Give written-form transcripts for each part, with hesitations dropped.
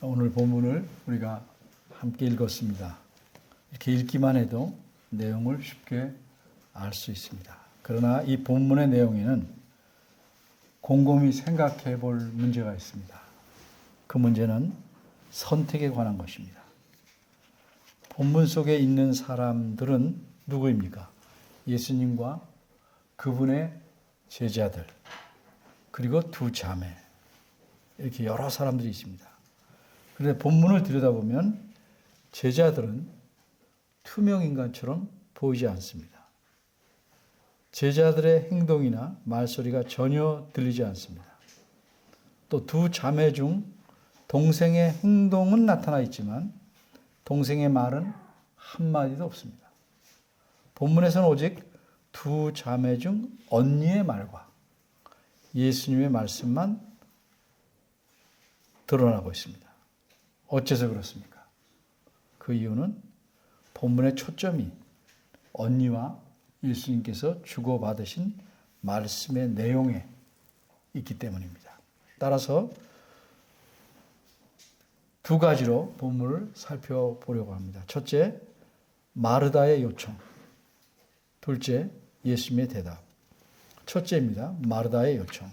오늘 본문을 우리가 함께 읽었습니다. 이렇게 읽기만 해도 내용을 쉽게 알 수 있습니다. 그러나 이 본문의 내용에는 곰곰이 생각해 볼 문제가 있습니다. 그 문제는 선택에 관한 것입니다. 본문 속에 있는 사람들은 누구입니까? 예수님과 그분의 제자들, 그리고 두 자매, 이렇게 여러 사람들이 있습니다. 그런데 본문을 들여다보면 제자들은 투명인간처럼 보이지 않습니다. 제자들의 행동이나 말소리가 전혀 들리지 않습니다. 또 두 자매 중 동생의 행동은 나타나 있지만 동생의 말은 한마디도 없습니다. 본문에서는 오직 두 자매 중 언니의 말과 예수님의 말씀만 드러나고 있습니다. 어째서 그렇습니까? 그 이유는 본문의 초점이 언니와 예수님께서 주고받으신 말씀의 내용에 있기 때문입니다. 따라서 두 가지로 본문을 살펴보려고 합니다. 첫째, 마르다의 요청. 둘째, 예수님의 대답. 첫째입니다. 마르다의 요청.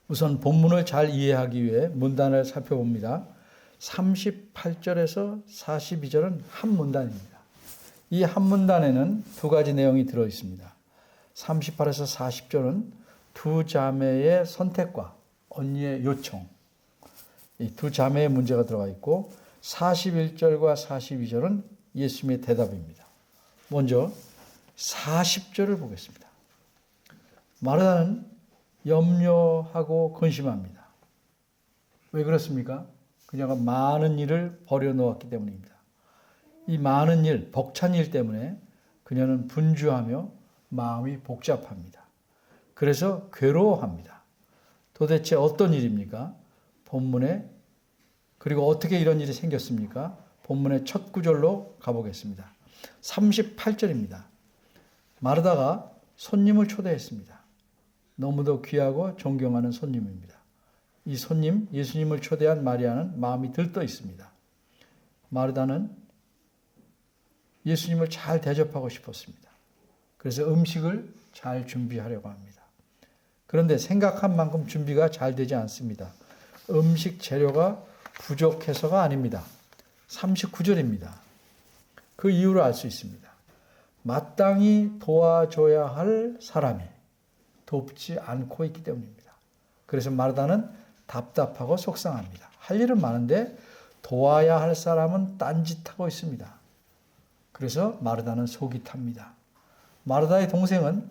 우선 본문을 잘 이해하기 위해 문단을 살펴봅니다. 38절에서 42절은 한 문단입니다. 이 한 문단에는 두 가지 내용이 들어 있습니다. 38에서 40절은 두 자매의 선택과 언니의 요청, 이 두 자매의 문제가 들어가 있고 41절과 42절은 예수님의 대답입니다. 먼저 40절을 보겠습니다. 마르다는 염려하고 근심합니다. 왜 그렇습니까? 그녀가 많은 일을 버려놓았기 때문입니다. 이 많은 일, 벅찬 일 때문에 그녀는 분주하며 마음이 복잡합니다. 그래서 괴로워합니다. 도대체 어떤 일입니까? 본문에, 그리고 어떻게 이런 일이 생겼습니까? 본문의 첫 구절로 가보겠습니다. 38절입니다. 마르다가 손님을 초대했습니다. 너무도 귀하고 존경하는 손님입니다. 이 손님, 예수님을 초대한 마리아는 마음이 들떠 있습니다. 마르다는 예수님을 잘 대접하고 싶었습니다. 그래서 음식을 잘 준비하려고 합니다. 그런데 생각한 만큼 준비가 잘 되지 않습니다. 음식 재료가 부족해서가 아닙니다. 39절입니다. 그 이유를 알 수 있습니다. 마땅히 도와줘야 할 사람이 돕지 않고 있기 때문입니다. 그래서 마르다는 답답하고 속상합니다. 할 일은 많은데 도와야 할 사람은 딴짓하고 있습니다. 그래서 마르다는 속이 탑니다. 마르다의 동생은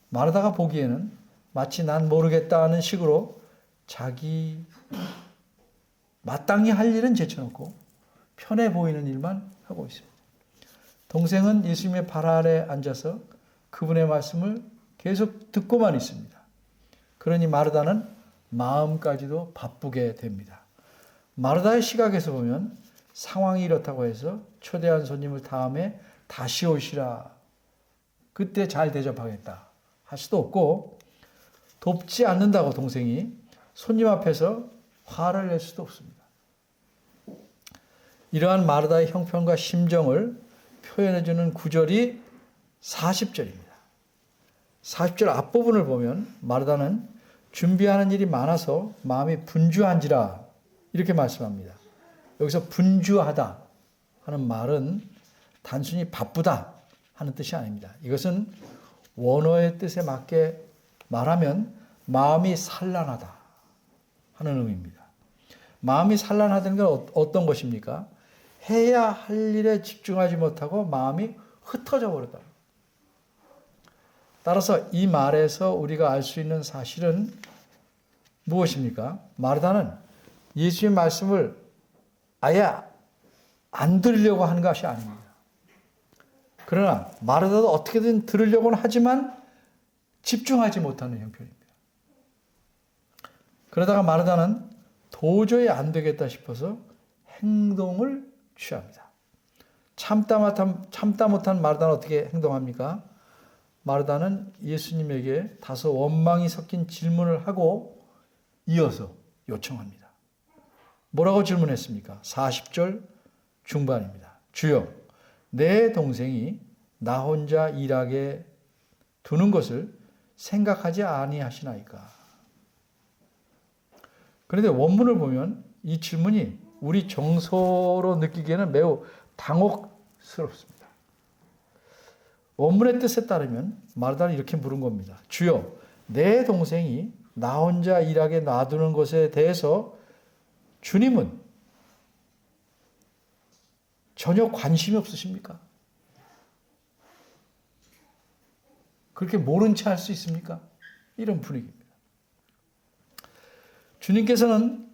마르다가 보기에는 마치 난 모르겠다는 식으로 자기 마땅히 할 일은 제쳐놓고 편해 보이는 일만 하고 있습니다. 동생은 예수님의 발 아래 앉아서 그분의 말씀을 계속 듣고만 있습니다. 그러니 마르다는 마음까지도 바쁘게 됩니다. 마르다의 시각에서 보면 상황이 이렇다고 해서 초대한 손님을 다음에 다시 오시라, 그때 잘 대접하겠다 할 수도 없고, 돕지 않는다고 동생이 손님 앞에서 화를 낼 수도 없습니다. 이러한 마르다의 형편과 심정을 표현해주는 구절이 40절입니다. 40절 앞부분을 보면 마르다는 준비하는 일이 많아서 마음이 분주한지라 이렇게 말씀합니다. 여기서 분주하다 하는 말은 단순히 바쁘다 하는 뜻이 아닙니다. 이것은 원어의 뜻에 맞게 말하면 마음이 산란하다 하는 의미입니다. 마음이 산란하다는 건 어떤 것입니까? 해야 할 일에 집중하지 못하고 마음이 흩어져 버렸다. 따라서 이 말에서 우리가 알 수 있는 사실은 무엇입니까? 마르다는 예수의 말씀을 아예 안 들으려고 하는 것이 아닙니다. 그러나 마르다도 어떻게든 들으려고는 하지만 집중하지 못하는 형편입니다. 그러다가 마르다는 도저히 안 되겠다 싶어서 행동을 취합니다. 참다 못한 마르다는 어떻게 행동합니까? 마르다는 예수님에게 다소 원망이 섞인 질문을 하고 이어서 요청합니다. 뭐라고 질문했습니까? 40절 중반입니다. 주여, 내 동생이 나 혼자 일하게 두는 것을 생각하지 아니하시나이까? 그런데 원문을 보면 이 질문이 우리 정서로 느끼기에는 매우 당혹스럽습니다. 원문의 뜻에 따르면 마르다는 이렇게 물은 겁니다. 주여, 내 동생이 나 혼자 일하게 놔두는 것에 대해서 주님은 전혀 관심이 없으십니까? 그렇게 모른 채 할 수 있습니까? 이런 분위기입니다. 주님께서는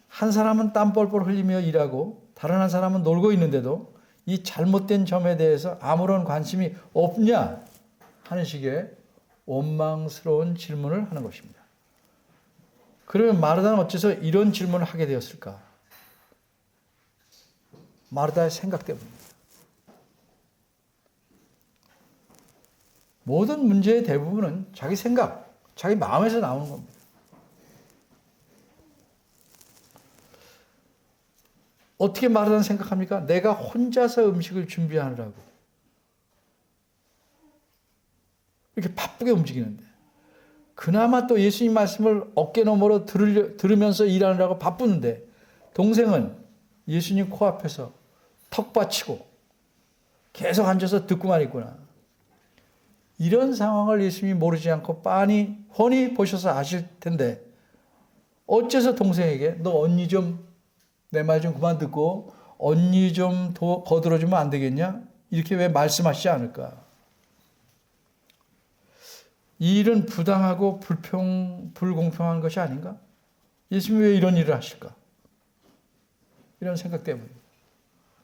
한 사람은 땀 뻘뻘 흘리며 일하고 다른 한 사람은 놀고 있는데도 이 잘못된 점에 대해서 아무런 관심이 없냐 하는 식의 원망스러운 질문을 하는 것입니다. 그러면 마르다는 어째서 이런 질문을 하게 되었을까? 마르다의 생각 때문입니다. 모든 문제의 대부분은 자기 생각, 자기 마음에서 나오는 겁니다. 어떻게 마르다는 생각합니까? 내가 혼자서 음식을 준비하느라고 이렇게 바쁘게 움직이는데 그나마 또 예수님 말씀을 어깨너머로 들으면서 일하느라고 바쁘는데 동생은 예수님 코앞에서 턱 받치고 계속 앉아서 듣고만 있구나. 이런 상황을 예수님이 모르지 않고 뻔히 보셔서 아실 텐데 어째서 동생에게 너 언니 좀 내 말 좀 그만 듣고 언니 좀 거들어주면 안 되겠냐? 이렇게 왜 말씀하시지 않을까? 이 일은 부당하고 불공평한 것이 아닌가? 예수님이 왜 이런 일을 하실까? 이런 생각 때문입니다.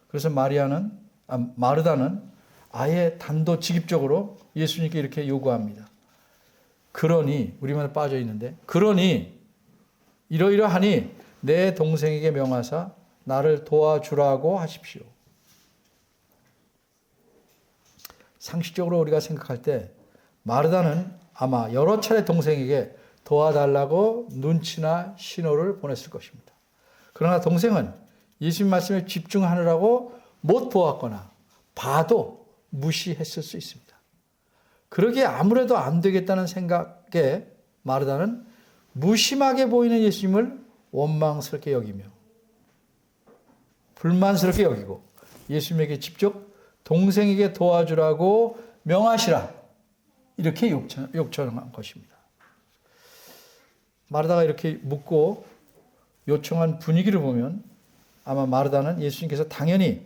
그래서 마르다는 아예 단도직입적으로 예수님께 이렇게 요구합니다. 그러니, 우리만 빠져 있는데, 그러니 이러이러하니 내 동생에게 명하사 나를 도와주라고 하십시오. 상식적으로 우리가 생각할 때 마르다는 아마 여러 차례 동생에게 도와달라고 눈치나 신호를 보냈을 것입니다. 그러나 동생은 예수님 말씀에 집중하느라고 못 보았거나 봐도 무시했을 수 있습니다. 그러기에 아무래도 안 되겠다는 생각에 마르다는 무심하게 보이는 예수님을 원망스럽게 여기며 불만스럽게 여기고 예수님에게 직접 동생에게 도와주라고 명하시라 이렇게 요청한 것입니다. 마르다가 이렇게 묻고 요청한 분위기를 보면 아마 마르다는 예수님께서 당연히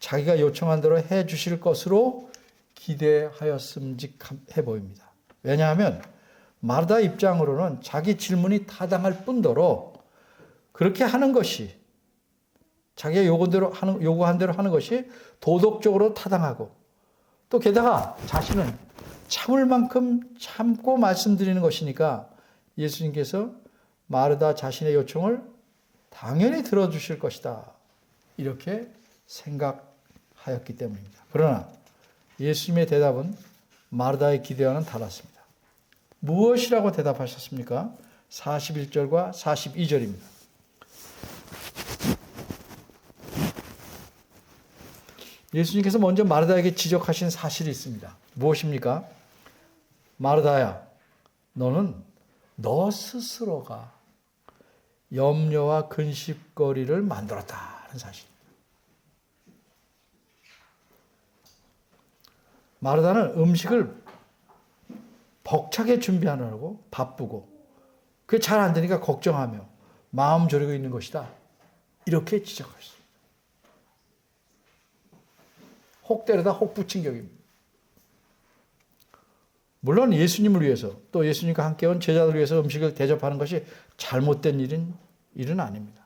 자기가 요청한 대로 해 주실 것으로 기대하였음직해 보입니다. 왜냐하면 마르다 입장으로는 자기 질문이 타당할 뿐더러 그렇게 하는 것이 자기가 요구한 대로 하는 것이 도덕적으로 타당하고 또 게다가 자신은 참을 만큼 참고 말씀드리는 것이니까 예수님께서 마르다 자신의 요청을 당연히 들어주실 것이다. 이렇게 생각하였기 때문입니다. 그러나 예수님의 대답은 마르다의 기대와는 달랐습니다. 무엇이라고 대답하셨습니까? 41절과 42절입니다. 예수님께서 먼저 마르다에게 지적하신 사실이 있습니다. 무엇입니까? 마르다야, 너는 너 스스로가 염려와 근심거리를 만들었다는 사실입니다. 마르다는 음식을 벅차게 준비하느라고 바쁘고 그게 잘 안 되니까 걱정하며 마음 졸이고 있는 것이다. 이렇게 지적하셨습니다. 혹 때려다 혹 붙인 격입니다. 물론 예수님을 위해서 또 예수님과 함께 온 제자들을 위해서 음식을 대접하는 것이 잘못된 일은 아닙니다.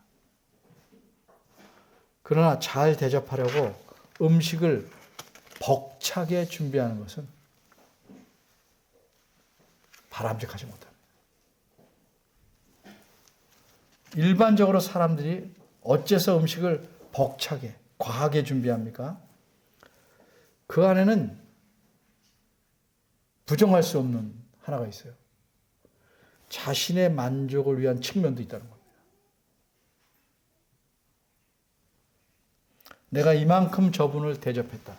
그러나 잘 대접하려고 음식을 벅차게 준비하는 것은 바람직하지 못합니다. 일반적으로 사람들이 어째서 음식을 벅차게, 과하게 준비합니까? 그 안에는 부정할 수 없는 하나가 있어요. 자신의 만족을 위한 측면도 있다는 겁니다. 내가 이만큼 저분을 대접했다.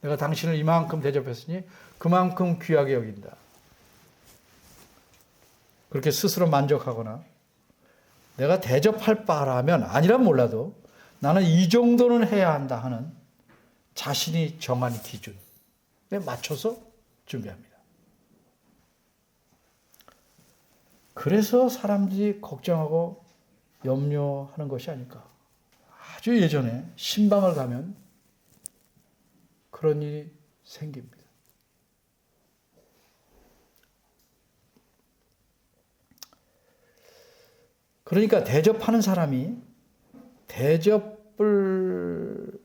내가 당신을 이만큼 대접했으니 그만큼 귀하게 여긴다. 그렇게 스스로 만족하거나 내가 대접할 바라면 아니란 몰라도 나는 이 정도는 해야 한다 하는 자신이 정한 기준에 맞춰서 준비합니다. 그래서 사람들이 걱정하고 염려하는 것이 아닐까. 아주 예전에 신방을 가면 그런 일이 생깁니다. 그러니까 대접하는 사람이 대접을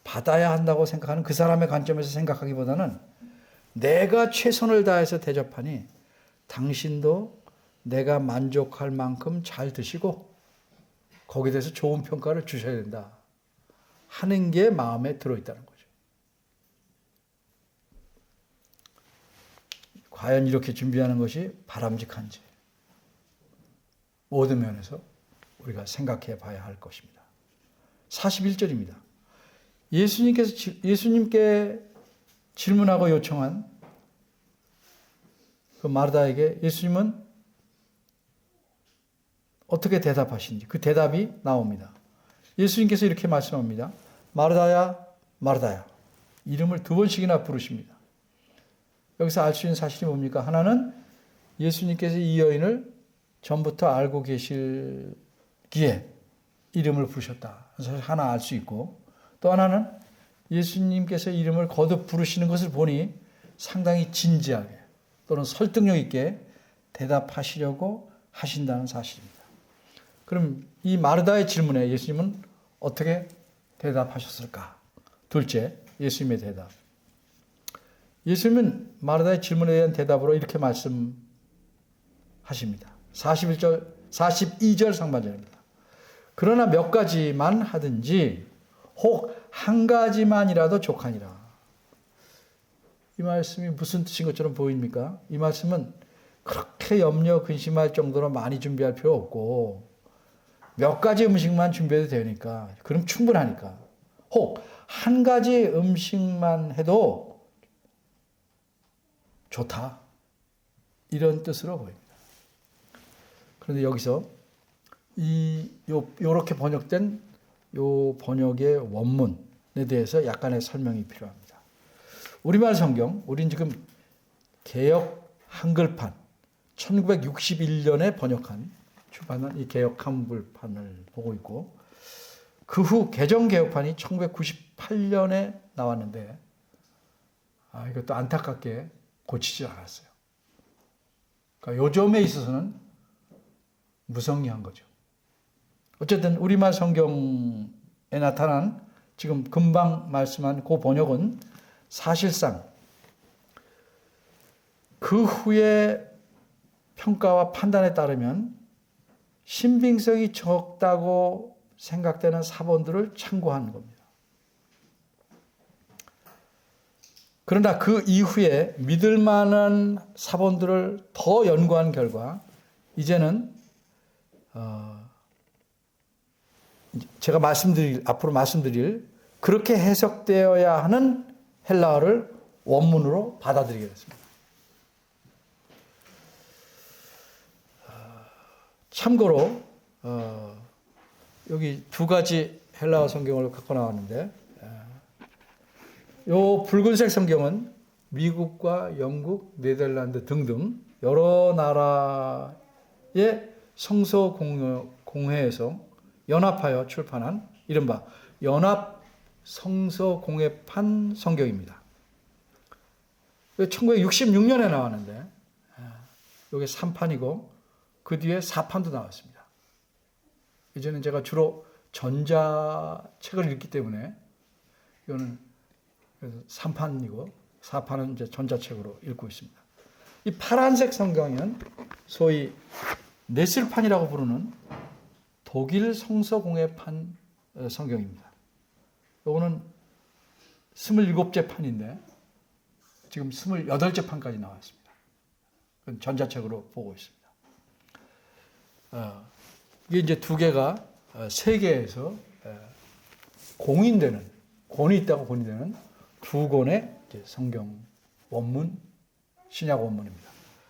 받아야 한다고 생각하는 그 사람의 관점에서 생각하기보다는 내가 최선을 다해서 대접하니 당신도 내가 만족할 만큼 잘 드시고 거기에 대해서 좋은 평가를 주셔야 된다 하는 게 마음에 들어있다는 거죠. 과연 이렇게 준비하는 것이 바람직한지 모든 면에서 우리가 생각해 봐야 할 것입니다. 41절입니다. 예수님께 질문하고 요청한 그 마르다에게 예수님은 어떻게 대답하신지 그 대답이 나옵니다. 예수님께서 이렇게 말씀합니다. 마르다야, 마르다야. 이름을 2번씩이나 부르십니다. 여기서 알 수 있는 사실이 뭡니까? 하나는 예수님께서 이 여인을 전부터 알고 계실기에 이름을 부르셨다. 그래서 하나 알 수 있고 또 하나는 예수님께서 이름을 거듭 부르시는 것을 보니 상당히 진지하게 또는 설득력 있게 대답하시려고 하신다는 사실입니다. 그럼 이 마르다의 질문에 예수님은 어떻게 대답하셨을까? 둘째, 예수님의 대답. 예수님은 마르다의 질문에 대한 대답으로 이렇게 말씀하십니다. 42절 상반절입니다. 그러나 몇 가지만 하든지 혹 한 가지만이라도 족하니라. 이 말씀이 무슨 뜻인 것처럼 보입니까? 이 말씀은 그렇게 염려 근심할 정도로 많이 준비할 필요 없고 몇 가지 음식만 준비해도 되니까 그럼 충분하니까 혹 한 가지 음식만 해도 좋다. 이런 뜻으로 보입니다. 그런데 여기서 요렇게 번역된 요 번역의 원문에 대해서 약간의 설명이 필요합니다. 우리말 성경, 우린 지금 개역 한글판 1961년에 출판한 이 개역 한글판을 보고 있고 그 후 개정 개역판이 1998년에 나왔는데 이것도 안타깝게 고치지 않았어요. 그러니까 요 점에 있어서는 무성의한 거죠. 어쨌든 우리말 성경에 나타난 지금 금방 말씀한 그 번역은 사실상 그 후에 평가와 판단에 따르면 신빙성이 적다고 생각되는 사본들을 참고한 겁니다. 그러나 그 이후에 믿을 만한 사본들을 더 연구한 결과 이제는 제가 앞으로 말씀드릴 그렇게 해석되어야 하는 헬라어를 원문으로 받아들이게 됐습니다. 참고로 여기 두 가지 헬라어 성경을 갖고 나왔는데 이 붉은색 성경은 미국과 영국, 네덜란드 등등 여러 나라의 성서공회에서 연합하여 출판한 이른바 연합 성서공회판 성경입니다. 1966년에 나왔는데 이게 3판이고 그 뒤에 4판도 나왔습니다. 이제는 제가 주로 전자책을 읽기 때문에 이거는 3판이고 4판은 이제 전자책으로 읽고 있습니다. 이 파란색 성경은 소위 네슬판이라고 부르는 독일 성서공회판 성경입니다. 이거는 27째 판인데 지금 28째 판까지 나왔습니다. 전자책으로 보고 있습니다. 이게 이제 두 개가 세계에서 공인되는, 권위 있다고 권위되는 두 권의 성경 원문, 신약 원문입니다.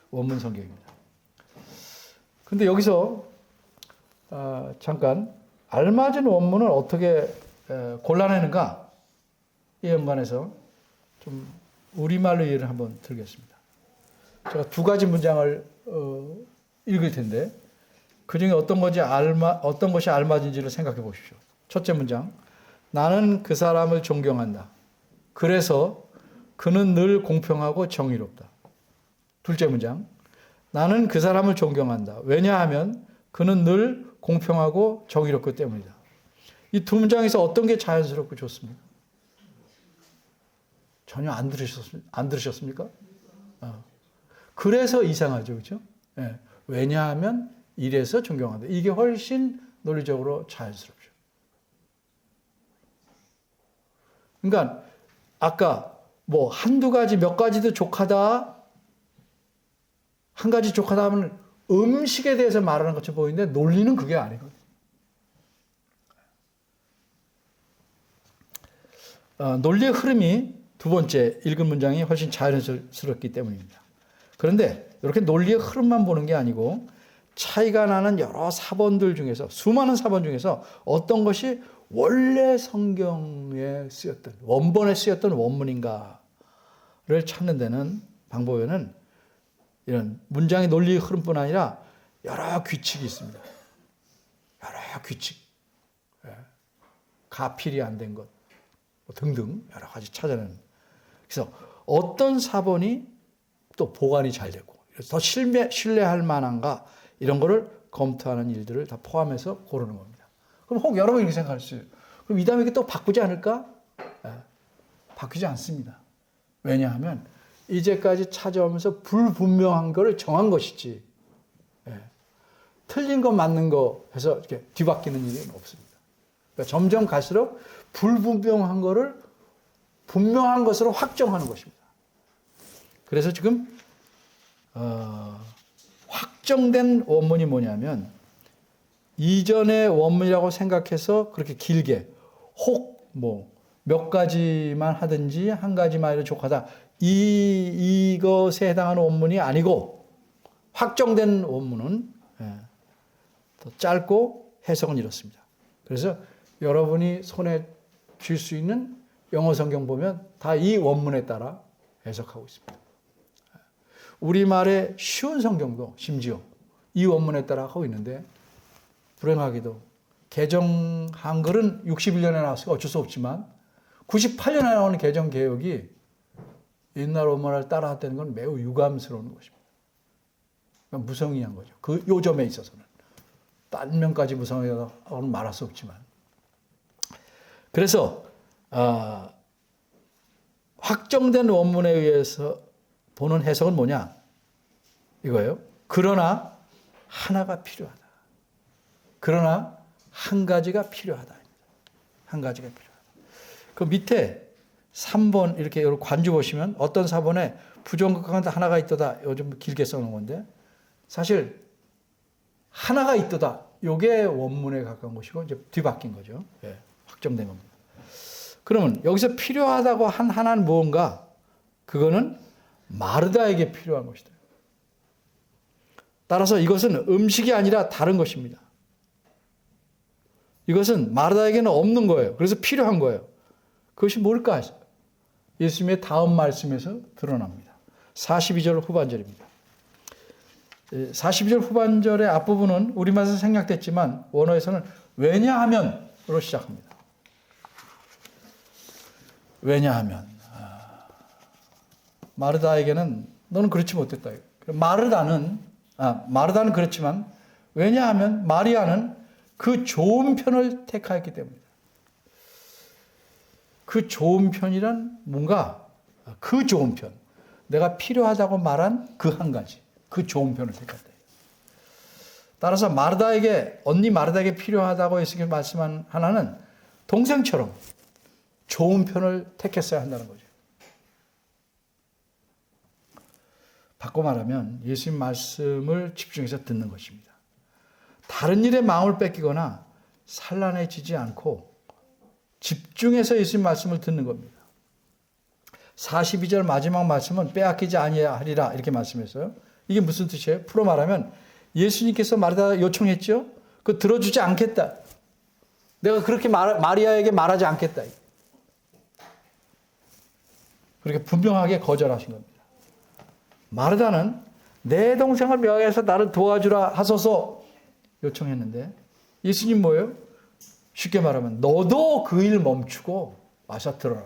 원문 성경입니다. 근데 여기서 잠깐 알맞은 원문을 어떻게 골라내는가 이 연관해서 좀 우리말로 예를 한번 들겠습니다. 제가 두 가지 문장을 읽을 텐데 그 중에 어떤 것이 알맞은지를 생각해 보십시오. 첫째 문장, 나는 그 사람을 존경한다. 그래서 그는 늘 공평하고 정의롭다. 둘째 문장, 나는 그 사람을 존경한다. 왜냐하면 그는 늘 공평하고 정의롭기 때문이다. 이 두 문장에서 어떤 게 자연스럽고 좋습니까? 전혀 안 들으셨습니까? 그래서 이상하죠, 그렇죠? 네. 왜냐하면 이래서 존경한다. 이게 훨씬 논리적으로 자연스럽죠. 그러니까 아까 뭐 한두 가지, 몇 가지도 족하다, 한 가지 족하다 하면 음식에 대해서 말하는 것처럼 보이는데 논리는 그게 아니거든요. 논리의 흐름이 두 번째 읽은 문장이 훨씬 자연스럽기 때문입니다. 그런데 이렇게 논리의 흐름만 보는 게 아니고 차이가 나는 여러 사본들 중에서, 수많은 사본 중에서 어떤 것이 원래 성경에 쓰였던, 원본에 쓰였던 원문인가를 찾는 데는 방법에는 이런 문장의 논리의 흐름뿐 아니라 여러 규칙이 있습니다. 여러 규칙, 가필이 안 된 것 등등 여러 가지 찾아내는. 그래서 어떤 사본이 또 보관이 잘 되고 더 신뢰할 만한가 이런 거를 검토하는 일들을 다 포함해서 고르는 겁니다. 그럼 혹 여러분 이렇게 생각할 수 있어요. 그럼 이 다음에 이게 또 바꾸지 않을까? 바뀌지 않습니다. 왜냐하면 이제까지 찾아오면서 불분명한 거를 정한 것이지 틀린 거 맞는 거 해서 이렇게 뒤바뀌는 일은 없습니다. 그러니까 점점 갈수록 불분명한 거를 분명한 것으로 확정하는 것입니다. 그래서 지금 확정된 원문이 뭐냐면 이전의 원문이라고 생각해서 그렇게 길게 혹 뭐 몇 가지만 하든지 한 가지만 해도 족하다 이것에 해당하는 원문이 아니고 확정된 원문은 더 짧고 해석은 이렇습니다. 그래서 여러분이 손에 쥘 수 있는 영어 성경 보면 다 이 원문에 따라 해석하고 있습니다. 우리말의 쉬운 성경도 심지어 이 원문에 따라 하고 있는데 불행하게도 개정 한글은 61년에 나왔으니까 어쩔 수 없지만 98년에 나오는 개정 개혁이 옛날 원문을 따라왔다는 건 매우 유감스러운 것입니다. 그러니까 무성의한 거죠. 그 요점에 있어서는. 딴 면까지 무성의하고는 말할 수 없지만. 그래서 확정된 원문에 의해서 보는 해석은 뭐냐? 이거예요. 그러나 하나가 필요하다. 그러나 한 가지가 필요하다. 한 가지가 필요하다. 그 밑에 3번 이렇게 관주 보시면 어떤 사본에 부정극한 하나가 있도다. 요즘 길게 써놓은 건데 사실 하나가 있도다. 이게 원문에 가까운 것이고 이제 뒤바뀐 거죠. 확정된 겁니다. 그러면 여기서 필요하다고 한 하나는 무언가? 그거는 마르다에게 필요한 것이다. 따라서 이것은 음식이 아니라 다른 것입니다. 이것은 마르다에게는 없는 거예요. 그래서 필요한 거예요. 그것이 뭘까? 예수님의 다음 말씀에서 드러납니다. 42절 후반절입니다. 42절 후반절의 앞부분은 우리말에서 생략됐지만 원어에서는 왜냐하면으로 시작합니다. 왜냐하면 마르다에게는 너는 그렇지 못했다. 마르다는 그렇지만 왜냐하면 마리아는 그 좋은 편을 택하였기 때문이다. 그 좋은 편이란 뭔가 그 좋은 편. 내가 필요하다고 말한 그 한 가지. 그 좋은 편을 택했다. 따라서 언니 마르다에게 필요하다고 예수님께서 말씀한 하나는 동생처럼 좋은 편을 택했어야 한다는 거죠. 바꿔 말하면 예수님 말씀을 집중해서 듣는 것입니다. 다른 일에 마음을 뺏기거나 산란해지지 않고 집중해서 예수님 말씀을 듣는 겁니다. 42절 마지막 말씀은 빼앗기지 아니하리라 이렇게 말씀했어요. 이게 무슨 뜻이에요? 풀어 말하면 예수님께서 마르다 요청했죠. 그거 들어주지 않겠다. 내가 그렇게 마리아에게 말하지 않겠다. 그렇게 분명하게 거절하신 겁니다. 마르다는 내 동생을 명예해서 나를 도와주라 하소서 요청했는데 예수님 뭐예요? 쉽게 말하면 너도 그 일 멈추고 와서 들어라.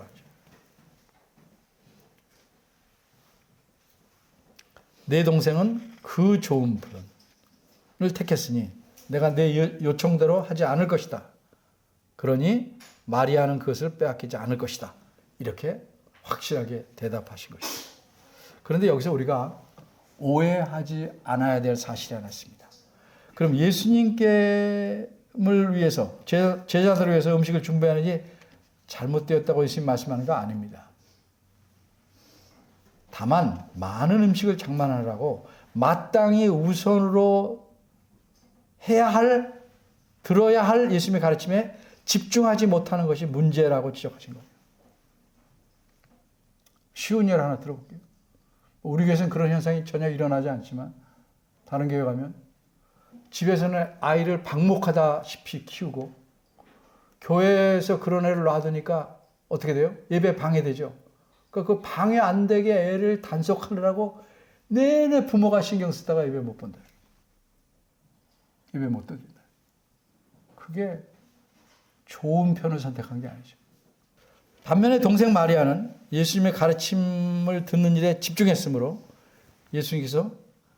내 동생은 그 좋은 분을 택했으니 내가 내 요청대로 하지 않을 것이다. 그러니 마리아는 그것을 빼앗기지 않을 것이다. 이렇게 확실하게 대답하신 것입니다. 그런데 여기서 우리가 오해하지 않아야 될 사실이 하나 있습니다. 그럼 예수님을 위해서 제자들을 위해서 음식을 준비하는 게 잘못되었다고 예수님 말씀하는 거 아닙니다. 다만 많은 음식을 장만하라고 마땅히 우선으로 들어야 할 예수님의 가르침에 집중하지 못하는 것이 문제라고 지적하신 거예요. 쉬운 예를 하나 들어볼게요. 우리 교회에서는 그런 현상이 전혀 일어나지 않지만 다른 교회 가면 집에서는 아이를 방목하다시피 키우고 교회에서 그런 애를 놔두니까 어떻게 돼요? 예배 방해되죠. 그러니까 그 방해 안 되게 애를 단속하느라고 내내 부모가 신경 쓰다가 예배 못 본다. 예배 못 드린다. 그게 좋은 편을 선택한 게 아니죠. 반면에 동생 마리아는 예수님의 가르침을 듣는 일에 집중했으므로 예수님께서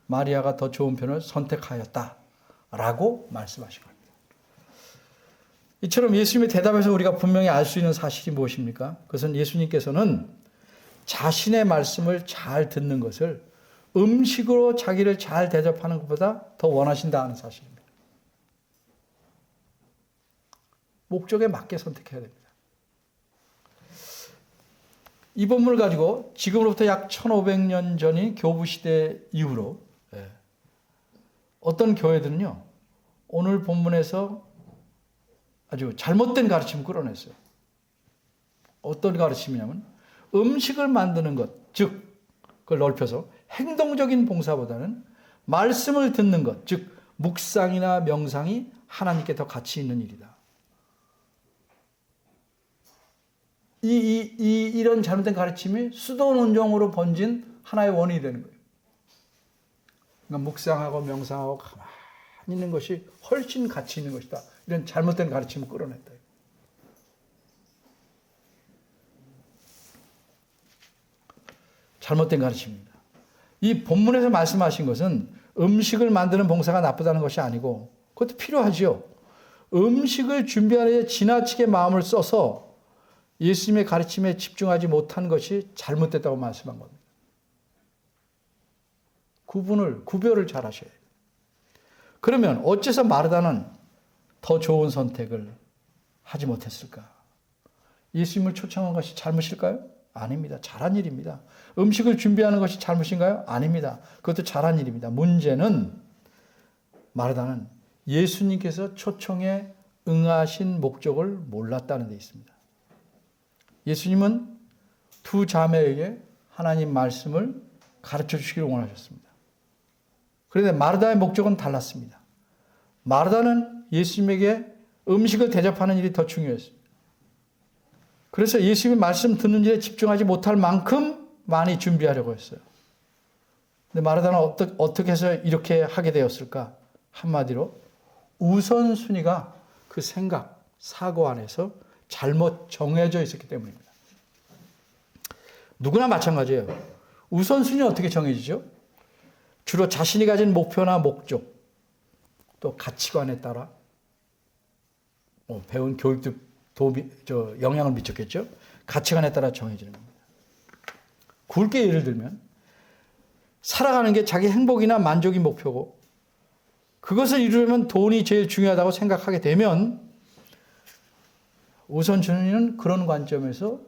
마리아가 더 좋은 편을 선택하였다라고 말씀하신 겁니다. 이처럼 예수님의 대답에서 우리가 분명히 알 수 있는 사실이 무엇입니까? 그것은 예수님께서는 자신의 말씀을 잘 듣는 것을 음식으로 자기를 잘 대접하는 것보다 더 원하신다는 사실입니다. 목적에 맞게 선택해야 됩니다. 이 본문을 가지고 지금으로부터 약 1500년 전인 교부시대 이후로 어떤 교회들은요, 오늘 본문에서 아주 잘못된 가르침을 끌어냈어요. 어떤 가르침이냐면 음식을 만드는 것, 즉 그걸 넓혀서 행동적인 봉사보다는 말씀을 듣는 것, 즉 묵상이나 명상이 하나님께 더 가치 있는 일이다. 이런 잘못된 가르침이 수도논종으로 번진 하나의 원인이 되는 거예요. 그러니까 묵상하고 명상하고 가만히 있는 것이 훨씬 가치 있는 것이다. 이런 잘못된 가르침을 끌어냈다. 잘못된 가르침입니다. 이 본문에서 말씀하신 것은 음식을 만드는 봉사가 나쁘다는 것이 아니고 그것도 필요하지요. 음식을 준비하는 데 지나치게 마음을 써서 예수님의 가르침에 집중하지 못한 것이 잘못됐다고 말씀한 겁니다. 구별을 잘 하셔야 돼요. 그러면 어째서 마르다는 더 좋은 선택을 하지 못했을까? 예수님을 초청한 것이 잘못일까요? 아닙니다. 잘한 일입니다. 음식을 준비하는 것이 잘못인가요? 아닙니다. 그것도 잘한 일입니다. 문제는 마르다는 예수님께서 초청에 응하신 목적을 몰랐다는 데 있습니다. 예수님은 두 자매에게 하나님 말씀을 가르쳐 주시기를 원하셨습니다. 그런데 마르다의 목적은 달랐습니다. 마르다는 예수님에게 음식을 대접하는 일이 더 중요했습니다. 그래서 예수님의 말씀 듣는 일에 집중하지 못할 만큼 많이 준비하려고 했어요. 근데 마르다는 어떻게 해서 이렇게 하게 되었을까? 한마디로 우선순위가 그 생각, 사고 안에서 잘못 정해져 있었기 때문입니다. 누구나 마찬가지예요. 우선순위는 어떻게 정해지죠? 주로 자신이 가진 목표나 목적, 또 가치관에 따라 배운 교육도 영향을 미쳤겠죠? 가치관에 따라 정해지는 겁니다. 굵게 예를 들면 살아가는 게 자기 행복이나 만족이 목표고 그것을 이루려면 돈이 제일 중요하다고 생각하게 되면 우선순위는 그런 관점에서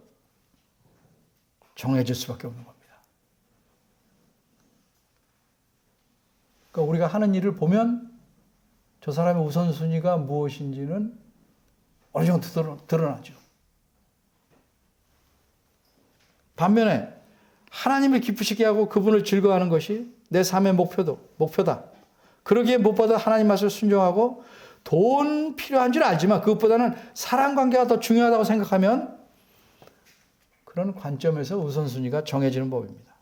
정해질 수밖에 없는 겁니다. 그러니까 우리가 하는 일을 보면 저 사람의 우선순위가 무엇인지는 어느 정도 드러나죠. 반면에 하나님을 기쁘시게 하고 그분을 즐거워하는 것이 내 삶의 목표다. 그러기에 무엇보다 하나님 말씀을 순종하고 돈 필요한 줄 알지만 그것보다는 사랑 관계가 더 중요하다고 생각하면 그런 관점에서 우선순위가 정해지는 법입니다.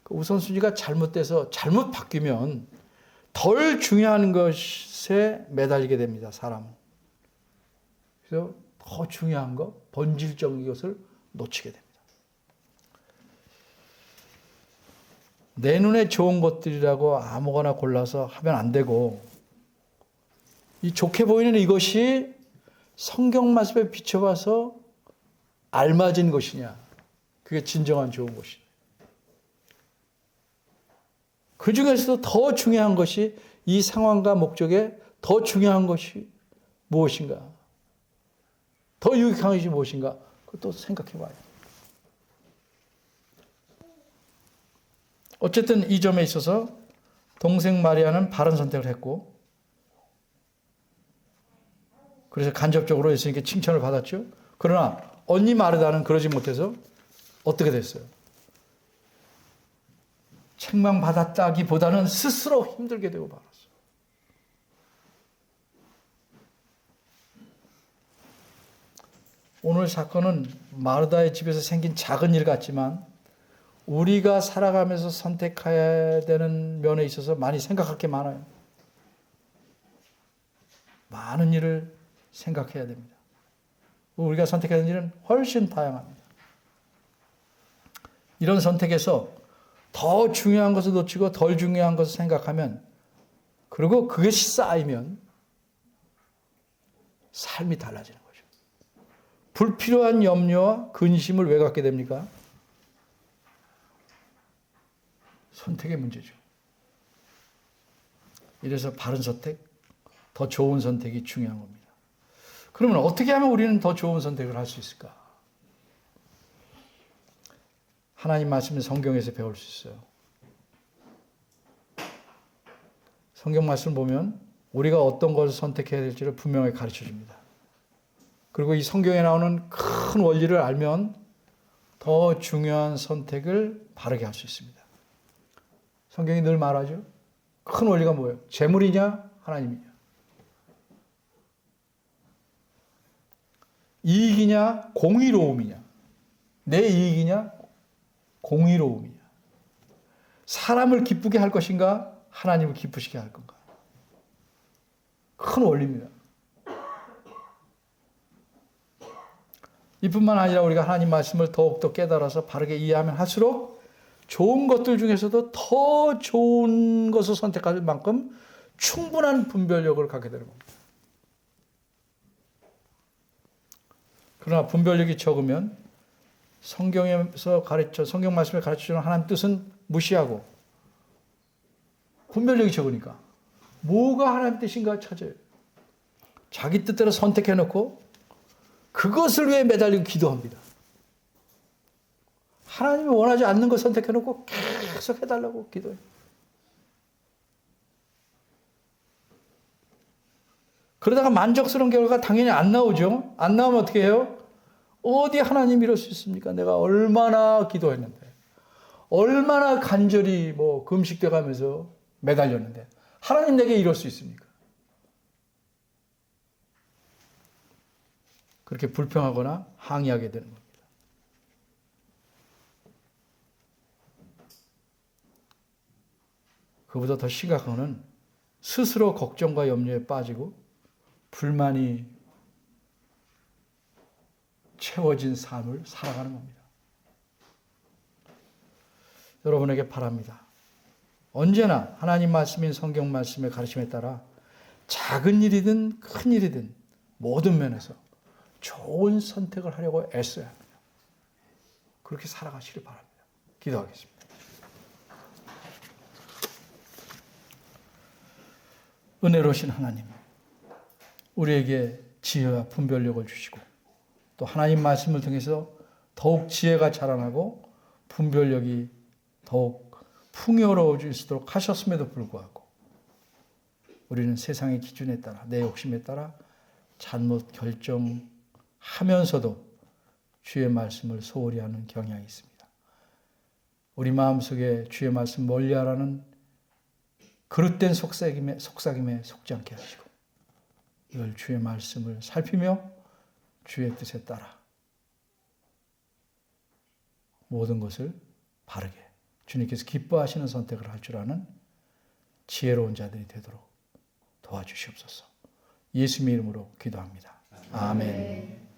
그 우선순위가 잘못돼서 잘못 바뀌면 덜 중요한 것에 매달리게 됩니다. 사람은. 그래서 더 중요한 것, 본질적인 것을 놓치게 됩니다. 내 눈에 좋은 것들이라고 아무거나 골라서 하면 안 되고 이 좋게 보이는 이것이 성경 말씀에 비춰봐서 알맞은 것이냐. 그게 진정한 좋은 것이냐. 그 중에서도 더 중요한 것이 이 상황과 목적에 더 중요한 것이 무엇인가. 더 유익한 것이 무엇인가. 그것도 생각해 봐요. 어쨌든 이 점에 있어서 동생 마리아는 바른 선택을 했고 그래서 간접적으로 예수님께 칭찬을 받았죠. 그러나 언니 마르다는 그러지 못해서 어떻게 됐어요? 책망받았다기보다는 스스로 힘들게 되고 말았어요. 오늘 사건은 마르다의 집에서 생긴 작은 일 같지만 우리가 살아가면서 선택해야 되는 면에 있어서 많이 생각할 게 많아요. 많은 일을 생각해야 됩니다. 우리가 선택해야 되는 일은 훨씬 다양합니다. 이런 선택에서 더 중요한 것을 놓치고 덜 중요한 것을 생각하면 그리고 그것이 쌓이면 삶이 달라지는 거죠. 불필요한 염려와 근심을 왜 갖게 됩니까? 선택의 문제죠. 이래서 바른 선택, 더 좋은 선택이 중요한 겁니다. 그러면 어떻게 하면 우리는 더 좋은 선택을 할 수 있을까? 하나님 말씀을 성경에서 배울 수 있어요. 성경 말씀을 보면 우리가 어떤 것을 선택해야 될지를 분명히 가르쳐 줍니다. 그리고 이 성경에 나오는 큰 원리를 알면 더 중요한 선택을 바르게 할 수 있습니다. 성경이 늘 말하죠. 큰 원리가 뭐예요? 재물이냐? 하나님이냐? 이익이냐? 공의로움이냐? 내 이익이냐? 공의로움이냐? 사람을 기쁘게 할 것인가? 하나님을 기쁘시게 할 건가? 큰 원리입니다. 이뿐만 아니라 우리가 하나님 말씀을 더욱더 깨달아서 바르게 이해하면 할수록 좋은 것들 중에서도 더 좋은 것을 선택할 만큼 충분한 분별력을 갖게 되는 겁니다. 그러나 분별력이 적으면 성경 말씀을 가르쳐주는 하나님 뜻은 무시하고 분별력이 적으니까 뭐가 하나님 뜻인가 찾아요. 자기 뜻대로 선택해놓고 그것을 위해 매달리고 기도합니다. 하나님이 원하지 않는 것 선택해놓고 계속 해달라고 기도해요. 그러다가 만족스러운 결과가 당연히 안 나오죠. 안 나오면 어떻게 해요? 어디 하나님이 이럴 수 있습니까? 내가 얼마나 기도했는데 얼마나 간절히 금식돼 가면서 매달렸는데 하나님 내게 이럴 수 있습니까? 그렇게 불평하거나 항의하게 되는 겁니다. 그보다 더 심각한 것은 스스로 걱정과 염려에 빠지고 불만이 채워진 삶을 살아가는 겁니다. 여러분에게 바랍니다. 언제나 하나님 말씀인 성경 말씀의 가르침에 따라 작은 일이든 큰 일이든 모든 면에서 좋은 선택을 하려고 애써야 합니다. 그렇게 살아가시길 바랍니다. 기도하겠습니다. 은혜로우신 하나님, 우리에게 지혜와 분별력을 주시고 또 하나님 말씀을 통해서 더욱 지혜가 자라나고 분별력이 더욱 풍요로워질 수 있도록 하셨음에도 불구하고 우리는 세상의 기준에 따라, 내 욕심에 따라 잘못 결정하면서도 주의 말씀을 소홀히 하는 경향이 있습니다. 우리 마음속에 주의 말씀 멀리하라는 그릇된 속삭임에 속지 않게 하시고, 이걸 주의 말씀을 살피며 주의 뜻에 따라 모든 것을 바르게 주님께서 기뻐하시는 선택을 할 줄 아는 지혜로운 자들이 되도록 도와주시옵소서. 예수님의 이름으로 기도합니다. 아멘.